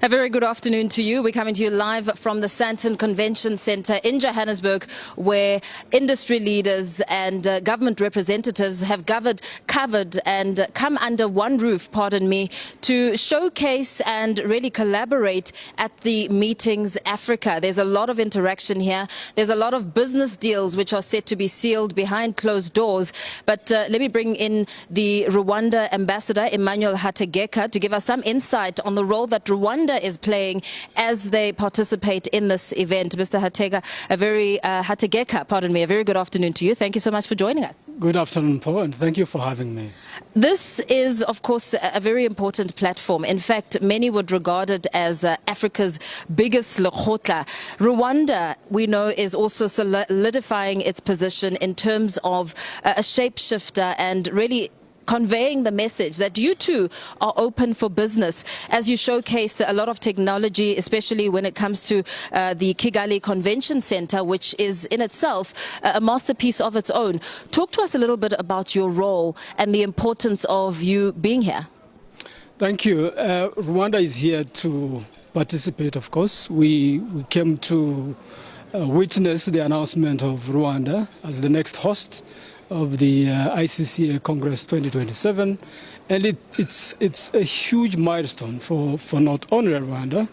A very good afternoon to you. We're coming to you live from the Sandton Convention Centre in Johannesburg, where industry leaders and government representatives have covered and come under one roof, to showcase and really collaborate at the Meetings Africa. There's a lot of interaction here. There's a lot of business deals which are set to be sealed behind closed doors. But let me bring in the Rwanda ambassador, Emmanuel Hategeka, to give us some insight on the role that Rwanda is playing as they participate in this event. Mr. Hategeka, a very good afternoon to you. Thank you so much for joining us. Good afternoon, Paul, and thank you for having me. This is, of course, a very important platform. In fact, many would regard it as Africa's biggest lekgotla. Rwanda, we know, is also solidifying its position in terms of a shapeshifter and really conveying the message that you too are open for business, as you showcase a lot of technology, especially when it comes to the Kigali Convention Centre, which is in itself a masterpiece of its own. Talk to us a little bit about your role and the importance of you being here. Thank you. Rwanda is here to participate, of course. We came to witness the announcement of Rwanda as the next host of the ICCA Congress 2027, and it's a huge milestone for not only Rwanda,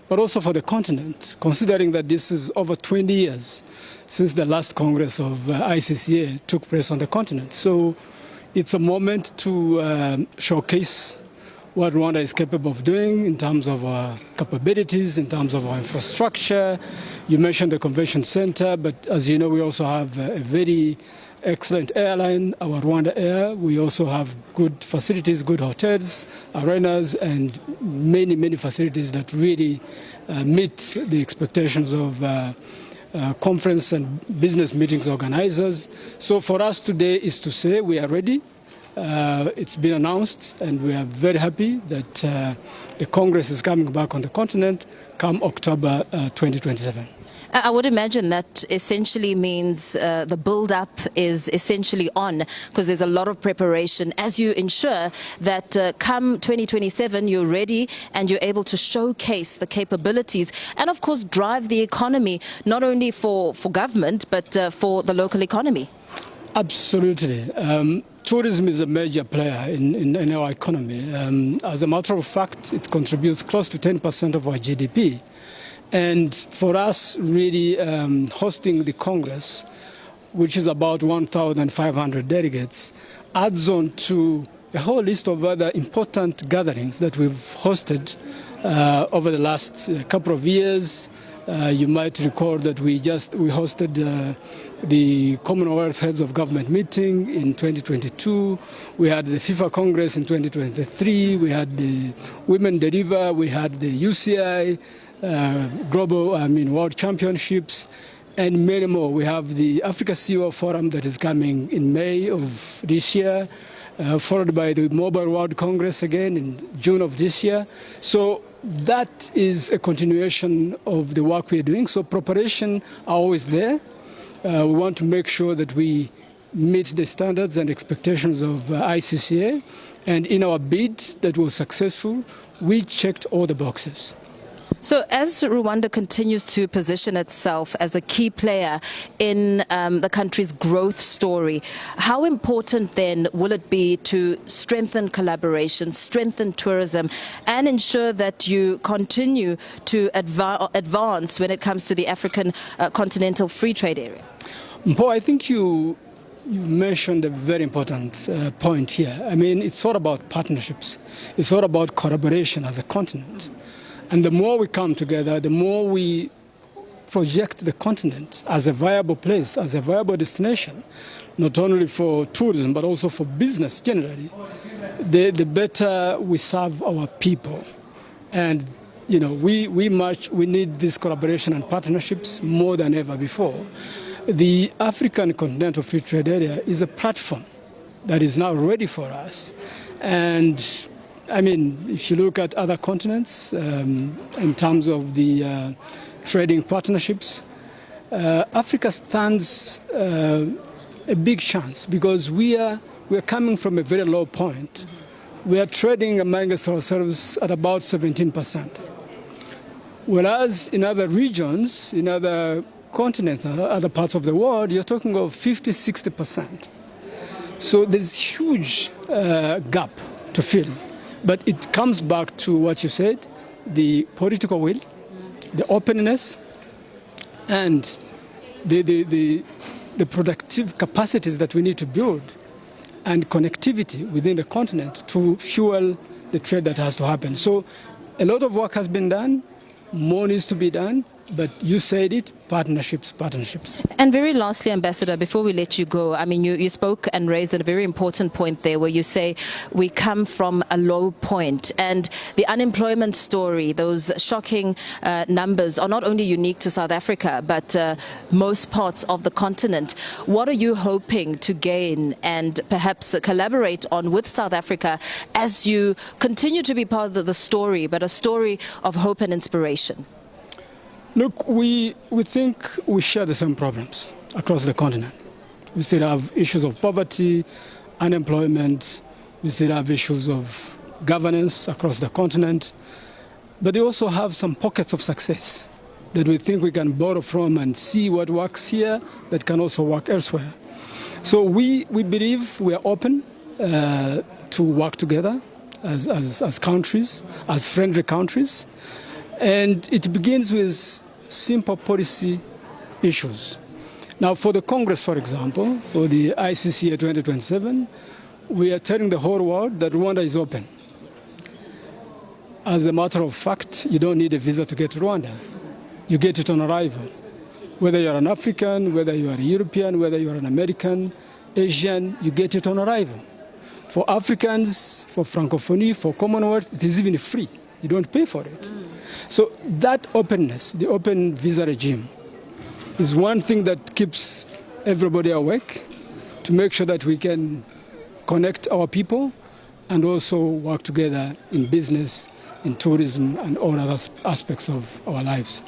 but also for the continent, considering that this is over 20 years since the last Congress of ICCA took place on the continent. So it's a moment to showcase what Rwanda is capable of doing in terms of our capabilities, in terms of our infrastructure. You mentioned the convention center, but as you know, we also have a very excellent airline, our Rwanda Air. We also have good facilities, good hotels, arenas, and many facilities that really meet the expectations of conference and business meetings organizers. So for us today is to say we are ready. It's been announced, and we are very happy that the Congress is coming back on the continent come October 2027. I would imagine that essentially means the build-up is essentially on, because there's a lot of preparation as you ensure that come 2027 you're ready and you're able to showcase the capabilities and, of course, drive the economy, not only for government, but for the local economy. Absolutely. Tourism is a major player in our economy. As a matter of fact, it contributes close to 10% of our GDP. And for us, really hosting the Congress, which is about 1,500 delegates, adds on to a whole list of other important gatherings that we've hosted over the last couple of years. You might recall that we hosted the Commonwealth Heads of Government meeting in 2022. We had the FIFA Congress in 2023. We had the Women Deliver. We had the UCI World Championships, and many more. We have the Africa CEO Forum that is coming in May of this year, followed by the Mobile World Congress again in June of this year. So that is a continuation of the work we're doing. So preparation are always there. We want to make sure that we meet the standards and expectations of ICCA, and in our bid that was successful, we checked all the boxes. So as Rwanda continues to position itself as a key player in the country's growth story, how important then will it be to strengthen collaboration, strengthen tourism, and ensure that you continue to advance when it comes to the African continental free trade area? Mpho, I think you mentioned a very important point here. I mean, it's all about partnerships. It's all about collaboration as a continent. And the more we come together, the more we project the continent as a viable place, as a viable destination, not only for tourism, but also for business generally, the better we serve our people. And, you know, we need this collaboration and partnerships more than ever before. The African Continental Free Trade Area is a platform that is now ready for us. And I mean, if you look at other continents in terms of the trading partnerships, Africa stands a big chance because we are coming from a very low point. We are trading amongst ourselves at about 17%. Whereas in other regions, in other continents, other parts of the world, you're talking of 50-60%. So there's huge gap to fill. But it comes back to what you said, the political will, the openness, and the productive capacities that we need to build, and connectivity within the continent to fuel the trade that has to happen. So a lot of work has been done, more needs to be done, but you said it, partnerships. And very lastly, Ambassador, before we let you go, I mean, you spoke and raised a very important point there where you say we come from a low point, and the unemployment story, those shocking numbers are not only unique to South Africa, but most parts of the continent. What are you hoping to gain and perhaps collaborate on with South Africa as you continue to be part of the story, but a story of hope and inspiration? Look, we think we share the same problems across the continent. We still have issues of poverty, unemployment, we still have issues of governance across the continent, but they also have some pockets of success that we think we can borrow from and see what works here that can also work elsewhere. So we believe we are open to work together as countries, as friendly countries. And it begins with simple policy issues. Now, for the Congress, for example, for the ICCA 2027, we are telling the whole world that Rwanda is open. As a matter of fact, you don't need a visa to get to Rwanda. You get it on arrival. Whether you're an African, whether you are a European, whether you're an American, Asian, you get it on arrival. For Africans, for Francophonie, for Commonwealth, it is even free. You don't pay for it. So that openness, the open visa regime, is one thing that keeps everybody awake to make sure that we can connect our people and also work together in business, in tourism, and all other aspects of our lives.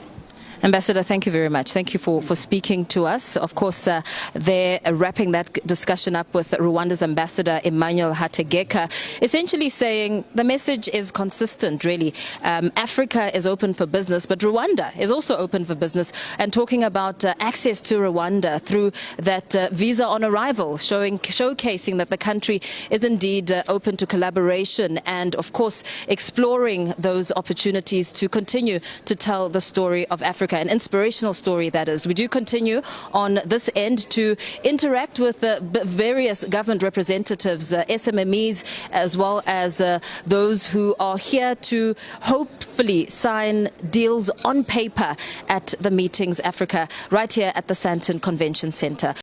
Ambassador, thank you very much. Thank you for speaking to us. Of course, they're wrapping that discussion up with Rwanda's Ambassador Emmanuel Hategeka, essentially saying the message is consistent, really. Africa is open for business, but Rwanda is also open for business, and talking about access to Rwanda through that visa on arrival, showcasing that the country is indeed open to collaboration and, of course, exploring those opportunities to continue to tell the story of Africa. An inspirational story, that is. We do continue on this end to interact with various government representatives, SMMEs, as well as those who are here to hopefully sign deals on paper at the Meetings Africa, right here at the Sandton Convention Centre.